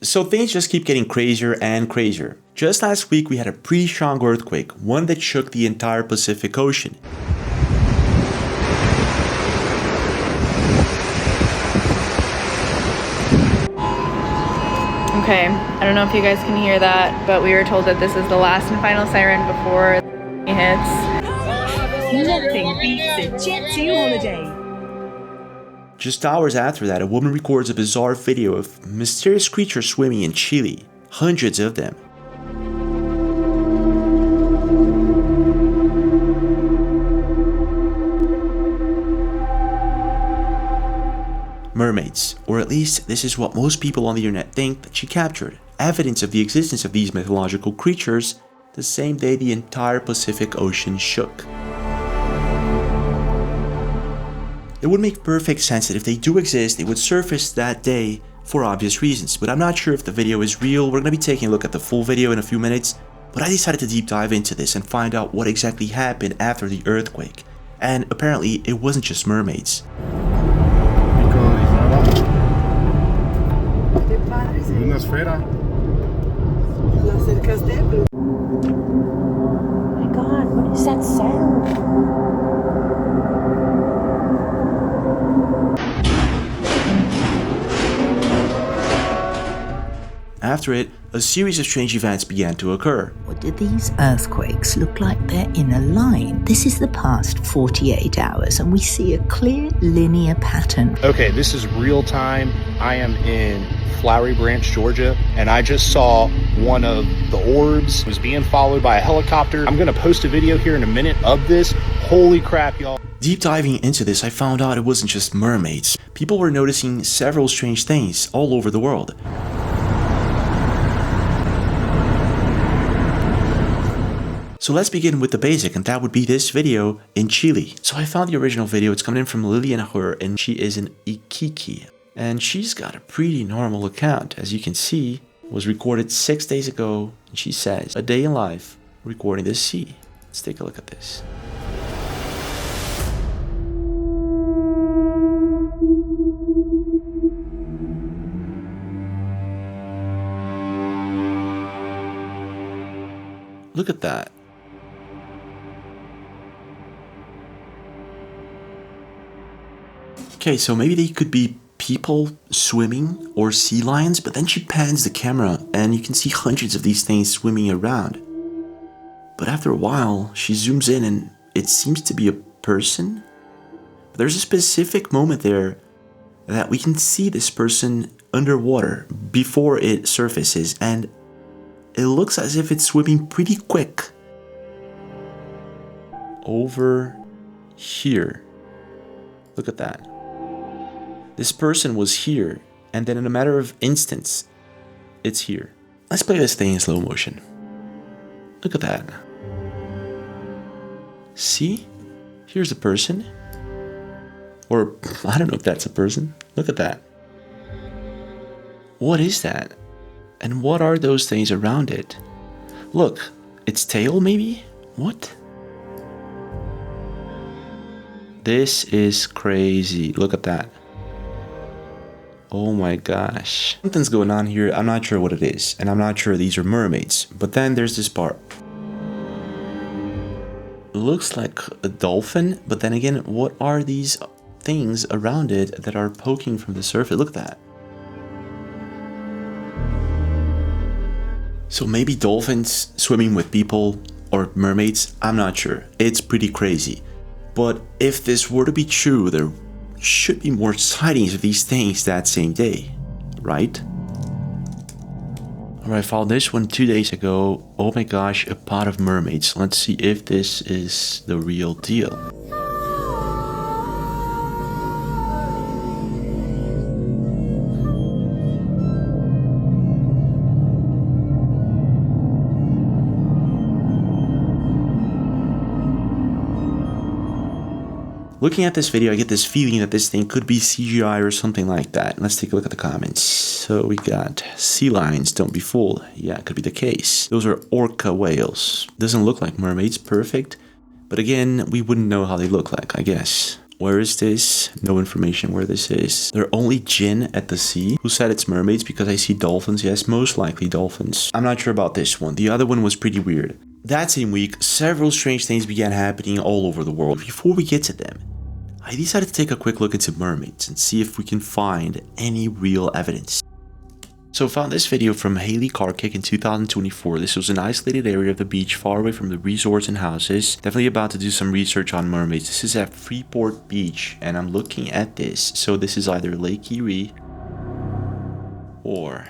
So things just keep getting crazier and crazier. Just last week we had a pretty strong earthquake, one that shook the entire Pacific Ocean. Okay, I don't know if you guys can hear that, but we were told that this is the last and final siren before it hits. Nothing beats a jet holiday. Just hours after that, a woman records a bizarre video of mysterious creatures swimming in Chile. Hundreds of them. Mermaids, or at least this is what most people on the internet think that she captured. Evidence of the existence of these mythological creatures the same day the entire Pacific Ocean shook. It would make perfect sense that if they do exist, they would surface that day for obvious reasons, but I'm not sure if the video is real. We're going to be taking a look at the full video in a few minutes, but I decided to deep dive into this and find out what exactly happened after the earthquake. And apparently it wasn't just mermaids. Una esfera. La acercaste. Oh my god, what is that sound? After it, a series of strange events began to occur. Or do these earthquakes look like they're in a line? This is the past 48 hours and we see a clear linear pattern. Okay, this is real time. I am in Flowery Branch, Georgia, and I just saw one of the orbs was being followed by a helicopter. I'm gonna post a video here in a minute of this. Holy crap, y'all. Deep diving into this, I found out it wasn't just mermaids. People were noticing several strange things all over the world. So let's begin with the basic, and that would be this video in Chile. So I found the original video. It's coming in from Lillian Her, and she is in Iquique. And she's got a pretty normal account. As you can see, it was recorded 6 days ago, and she says, a day in life recording the sea. Let's take a look at this. Look at that. Okay, so maybe they could be people swimming or sea lions, but then she pans the camera and you can see hundreds of these things swimming around. But after a while, she zooms in and it seems to be a person. But there's a specific moment there that we can see this person underwater before it surfaces, and it looks as if it's swimming pretty quick. Over here. Look at that. This person was here, and then in a matter of instants, it's here. Let's play this thing in slow motion. Look at that. See? Here's a person. Or, I don't know if that's a person. Look at that. What is that? And what are those things around it? Look, its tail maybe? What? This is crazy. Look at that. Oh my gosh. Something's going on here. I'm not sure what it is. And I'm not sure these are mermaids. But then there's this part. It looks like a dolphin. But then again, what are these things around it that are poking from the surface? Look at that. So maybe dolphins swimming with people or mermaids? I'm not sure. It's pretty crazy. But if this were to be true, there should be more sightings of these things that same day, right? Alright, I found this one 2 days ago. Oh my gosh, a pot of mermaids. Let's see if this is the real deal. Looking at this video, I get this feeling that this thing could be CGI or something like that. Let's take a look at the comments. So we got sea lions, don't be fooled. Yeah, it could be the case. Those are orca whales. Doesn't look like mermaids, perfect. But again, we wouldn't know how they look like, I guess. Where is this? No information where this is. There are only Jin at the sea. Who said it's mermaids? Because I see dolphins. Yes, most likely dolphins. I'm not sure about this one. The other one was pretty weird. That same week, several strange things began happening all over the world. Before we get to them, I decided to take a quick look into mermaids and see if we can find any real evidence. So I found this video from Haley Karkick in 2024. This was an isolated area of the beach far away from the resorts and houses. Definitely about to do some research on mermaids. This is at Freeport Beach and I'm looking at this. So this is either Lake Erie or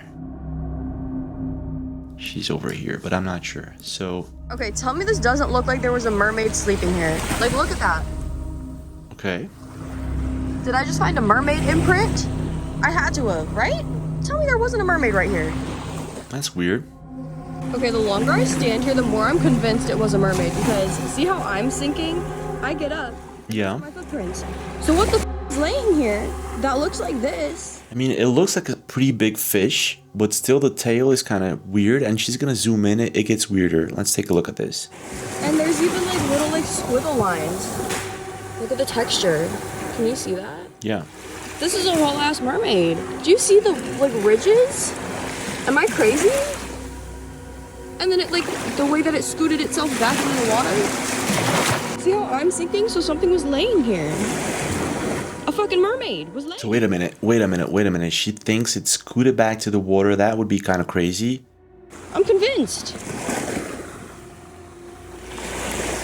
she's over here, but I'm not sure. So okay, tell me this doesn't look like there was a mermaid sleeping here. Like, look at that. okay. Did I just find a mermaid imprint? I had to have, right? Tell me there wasn't a mermaid right here. That's weird. Okay, the longer I stand here, the more I'm convinced it was a mermaid because see how I'm sinking? I get up. Yeah. My footprints. So what the is laying here that looks like this? I mean, it looks like a pretty big fish, but still the tail is kind of weird and she's gonna zoom in. It gets weirder. Let's take a look at this. And there's even like little like squiggle lines. Look at the texture. Can you see that? Yeah. This is a whole ass mermaid. Do you see the like ridges? Am I crazy? And then it like the way that it scooted itself back into the water. See how I'm sinking? So something was laying here. A fucking mermaid was laying. So wait a minute. She thinks it scooted back to the water. That would be kind of crazy. I'm convinced.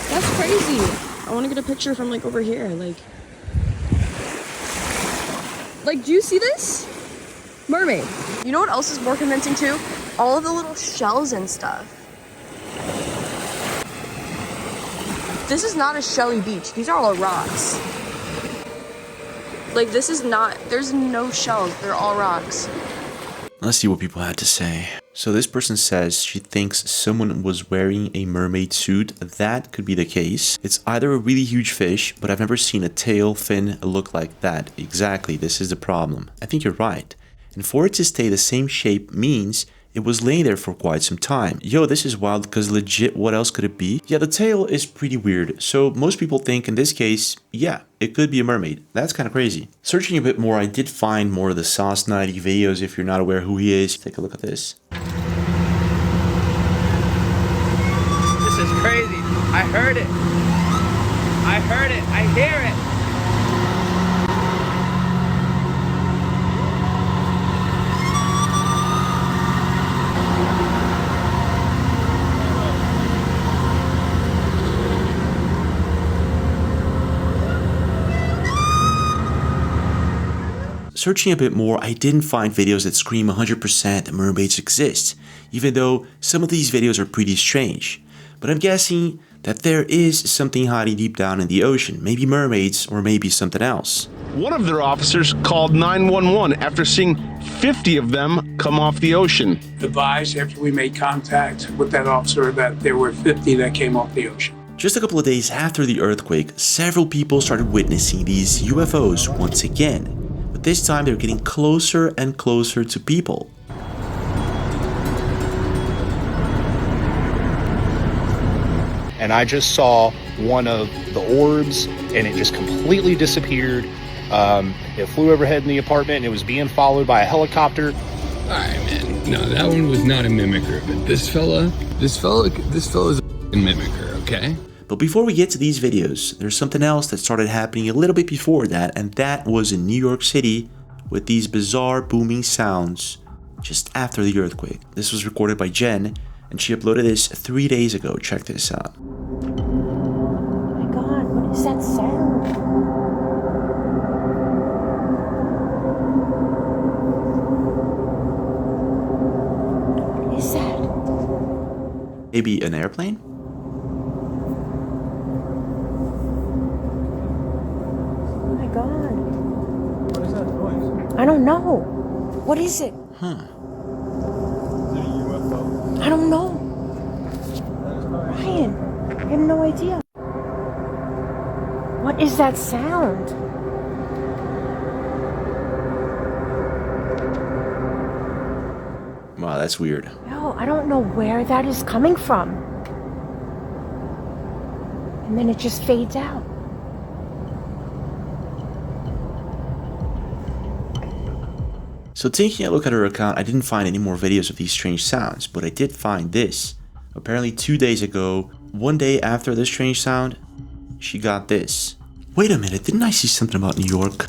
That's crazy. I want to get a picture from like over here. Like, do you see this? Mermaid. You know what else is more convincing too? All of the little shells and stuff. This is not a shelly beach. These are all rocks. Like, this is not, there's no shells. They're all rocks. Let's see what people had to say. So this person says she thinks someone was wearing a mermaid suit. That could be the case. It's either a really huge fish, but I've never seen a tail fin look like that. Exactly, this is the problem. I think you're right. And for it to stay the same shape means it was laying there for quite some time. Yo, this is wild because legit, what else could it be? Yeah, the tail is pretty weird. So most people think in this case, yeah, it could be a mermaid. That's kind of crazy. Searching a bit more, I did find more of the Sauce 90 videos if you're not aware who he is. Take a look at this. This is crazy. I heard it. I hear it. Searching a bit more, I didn't find videos that scream 100% that mermaids exist, even though some of these videos are pretty strange. But I'm guessing that there is something hiding deep down in the ocean, maybe mermaids or maybe something else. One of their officers called 911 after seeing 50 of them come off the ocean. Advised after we made contact with that officer that there were 50 that came off the ocean. Just a couple of days after the earthquake, several people started witnessing these UFOs once again. But this time they're getting closer and closer to people. And I just saw one of the orbs and it just completely disappeared. It flew overhead in the apartment and it was being followed by a helicopter. All right, man. No, that one was not a mimicker, but this fella's a mimicker, okay? But before we get to these videos, there's something else that started happening a little bit before that, and that was in New York City with these bizarre booming sounds just after the earthquake. This was recorded by Jen, and she uploaded this 3 days ago. Check this out. Oh my god, what is that sound? What is that? Maybe an airplane? God. What is that noise? I don't know. What is it? Huh. Is it a UFO? I don't know. Ryan, I have no idea. What is that sound? Wow, that's weird. No, I don't know where that is coming from. And then it just fades out. So taking a look at her account, I didn't find any more videos of these strange sounds, but I did find this. Apparently 2 days ago, one day after this strange sound, she got this. Wait a minute, didn't I see something about New York?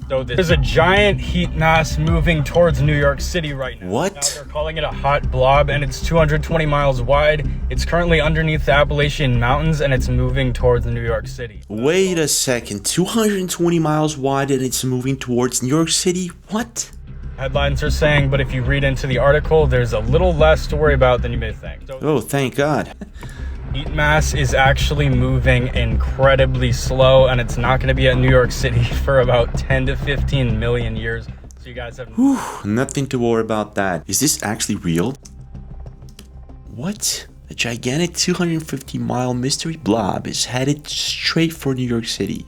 So there's a giant heat mass moving towards New York City right now. What? Now they're calling it a hot blob, and it's 220 miles wide. It's currently underneath the Appalachian Mountains, and it's moving towards New York City. Wait a second, 220 miles wide and it's moving towards New York City? What? Headlines are saying, but if you read into the article, there's a little less to worry about than you may think. So Oh, thank God. heat mass is actually moving incredibly slow, and it's not going to be at New York City for about 10 to 15 million years. So you guys have Whew, nothing to worry about that. Is this actually real? What? A gigantic 250-mile mystery blob is headed straight for New York City.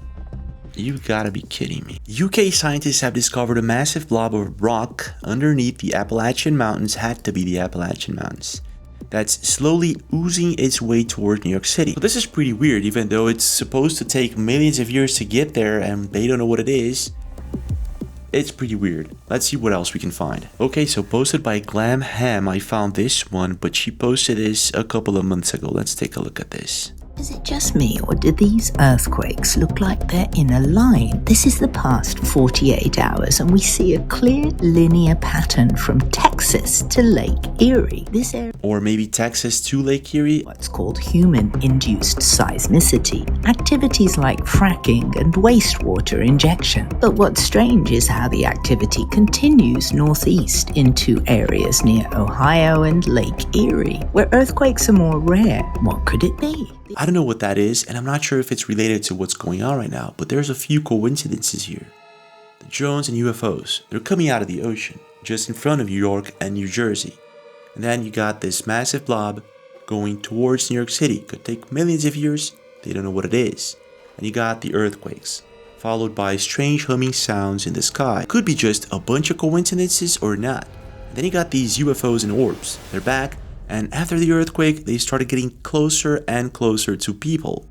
You gotta be kidding me. UK scientists have discovered a massive blob of rock underneath the Appalachian Mountains, had to be the Appalachian Mountains, that's slowly oozing its way towards New York City. So this is pretty weird, even though it's supposed to take millions of years to get there and they don't know what it is. It's pretty weird. Let's see what else we can find. Okay, so posted by Glam Ham, I found this one, but she posted this a couple of months ago. Let's take a look at this. Is it just me, or do these earthquakes look like they're in a line? This is the past 48 hours, and we see a clear linear pattern from Texas to Lake Erie. This area, or maybe Texas to Lake Erie, what's called human-induced seismicity, activities like fracking and wastewater injection. But what's strange is how the activity continues northeast into areas near Ohio and Lake Erie, where earthquakes are more rare. What could it be? I don't know what that is, and I'm not sure if it's related to what's going on right now, but there's a few coincidences here. The drones and UFOs, they're coming out of the ocean, just in front of New York and New Jersey. And then you got this massive blob going towards New York City. Could take millions of years, they don't know what it is. And you got the earthquakes, followed by strange humming sounds in the sky. Could be just a bunch of coincidences or not. And then you got these UFOs and orbs. They're back. And after the earthquake, they started getting closer and closer to people.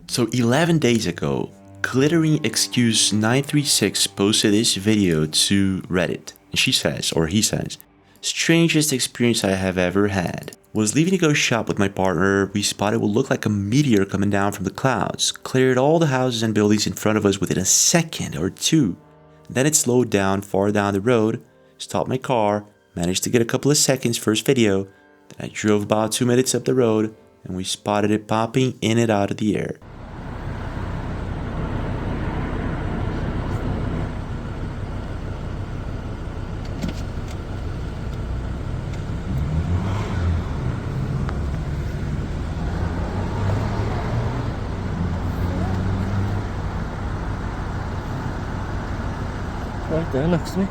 So 11 days ago, Glittering Excuse 936 posted this video to Reddit. And she says, or he says, strangest experience I have ever had. Was leaving to go shop with my partner, we spotted what looked like a meteor coming down from the clouds. Cleared all the houses and buildings in front of us within a second or two. Then it slowed down far down the road, stopped my car, managed to get a couple of seconds first video. Then I drove about 2 minutes up the road and we spotted it popping in and out of the air. right there next to me.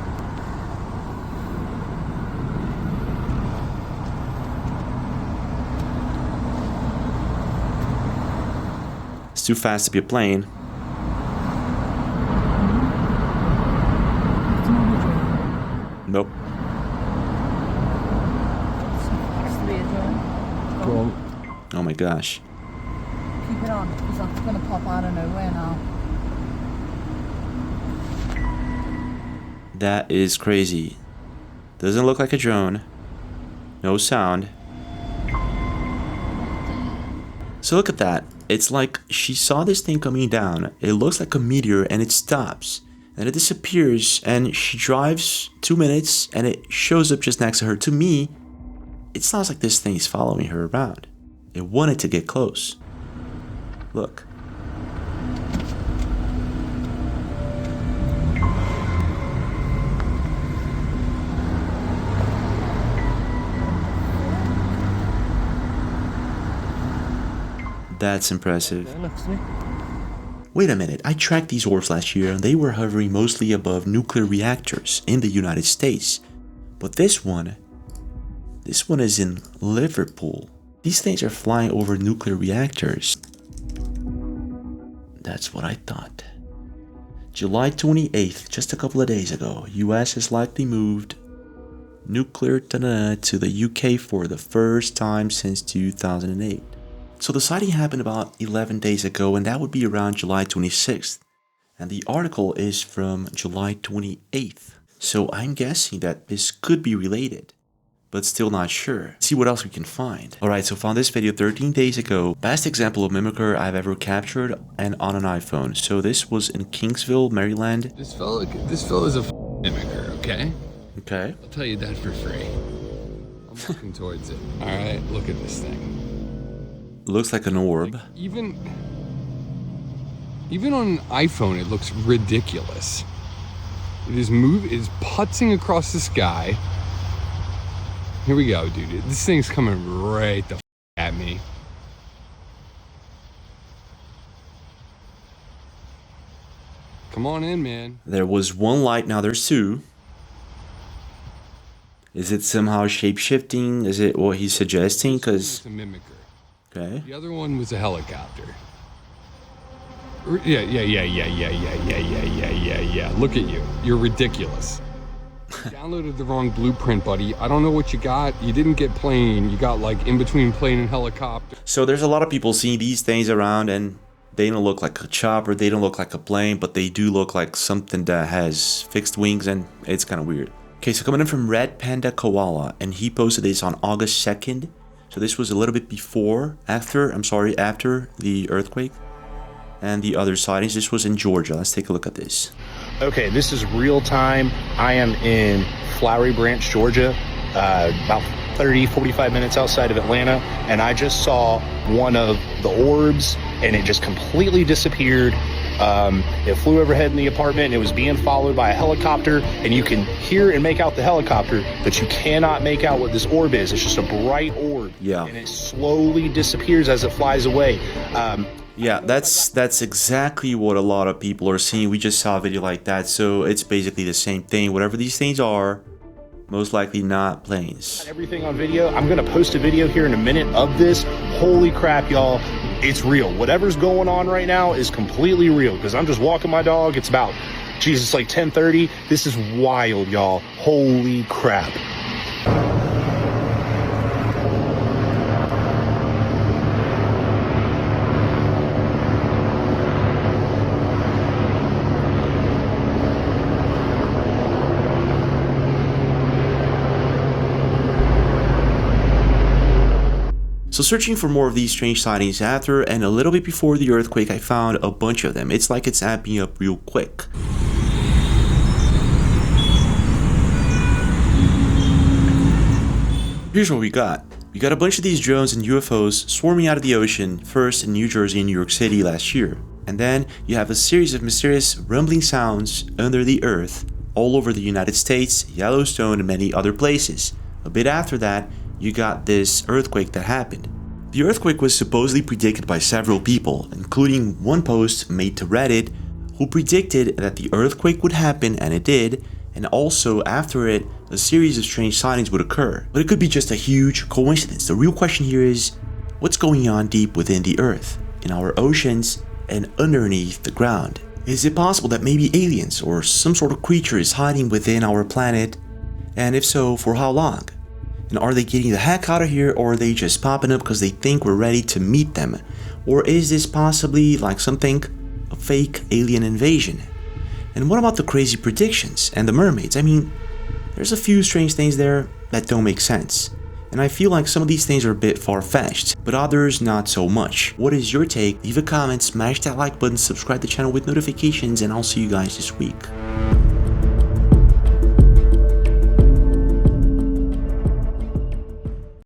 It's too fast to be a plane. Nope. Oh my gosh. Keep it on, because that's going to pop out of nowhere now. That is crazy. Doesn't look like a drone. No sound. So look at that. It's like she saw this thing coming down. It looks like a meteor and it stops. And it disappears and she drives 2 minutes and it shows up just next to her. To me, it sounds like this thing is following her around. It wanted to get close. Look. That's impressive. Wait a minute, I tracked these orbs last year and they were hovering mostly above nuclear reactors in the United States. But this one is in Liverpool. These things are flying over nuclear reactors. That's what I thought. July 28th, just a couple of days ago, US has likely moved nuclear to the UK for the first time since 2008. So the sighting happened about 11 days ago, and that would be around July 26th. And the article is from July 28th. So I'm guessing that this could be related, but still not sure. Let's see what else we can find. Alright, so found this video 13 days ago. Best example of mimicker I've ever captured and on an iPhone. So this was in Kingsville, Maryland. This fella is a mimicker, okay? Okay. I'll tell you that for free. I'm walking towards it. Alright, look at this thing. Looks like an orb. Like, even on an iPhone, it looks ridiculous. It is putzing across the sky. Here we go, dude. This thing's coming right the at me. Come on in, man. There was one light, now there's two. Is it somehow shape-shifting? Is it what he's suggesting? Because it's a mimicker. Okay. The other one was a helicopter. Yeah. Look at you. You're ridiculous. You downloaded the wrong blueprint, buddy. I don't know what you got. You didn't get plane. You got like in between plane and helicopter. So there's a lot of people seeing these things around and they don't look like a chopper, they don't look like a plane, but they do look like something that has fixed wings and it's kind of weird. Okay, so coming in from Red Panda Koala, and he posted this on August 2nd. So this was a little bit after the earthquake and the other sightings. This was in Georgia. Let's take a look at this. Okay, this is real time. I am in Flowery Branch, Georgia, about 45 minutes outside of Atlanta, and I just saw one of the orbs and it just completely disappeared. It flew overhead in the apartment and it was being followed by a helicopter, and you can hear and make out the helicopter, but you cannot make out what this orb is. It's just a bright orb. Yeah. And it slowly disappears as it flies away. Yeah, that's exactly what a lot of people are seeing. We just saw a video like that, so it's basically the same thing. Whatever these things are, most likely not planes. Everything on video. I'm gonna post a video here in a minute of this. Holy crap, y'all. It's real. Whatever's going on right now is completely real, because I'm just walking my dog. It's about, Jesus, it's like 10:30. This is wild, y'all. Holy crap. So searching for more of these strange sightings after and a little bit before the earthquake, I found a bunch of them. It's like it's amping up real quick. Here's what we got. We got a bunch of these drones and UFOs swarming out of the ocean, first in New Jersey and New York City last year. And then you have a series of mysterious rumbling sounds under the earth all over the United States, Yellowstone, and many other places. A bit after that, you got this earthquake that happened. The earthquake was supposedly predicted by several people, including one post made to Reddit who predicted that the earthquake would happen, and it did, and also after it, a series of strange sightings would occur. But it could be just a huge coincidence. The real question here is, what's going on deep within the earth, in our oceans, and underneath the ground? Is it possible that maybe aliens or some sort of creature is hiding within our planet? And if so, for how long? And are they getting the heck out of here, or are they just popping up because they think we're ready to meet them? Or is this possibly, like some think, a fake alien invasion? And what about the crazy predictions and the mermaids? I mean, there's a few strange things there that don't make sense. And I feel like some of these things are a bit far-fetched, but others not so much. What is your take? Leave a comment, smash that like button, subscribe to the channel with notifications, and I'll see you guys this week.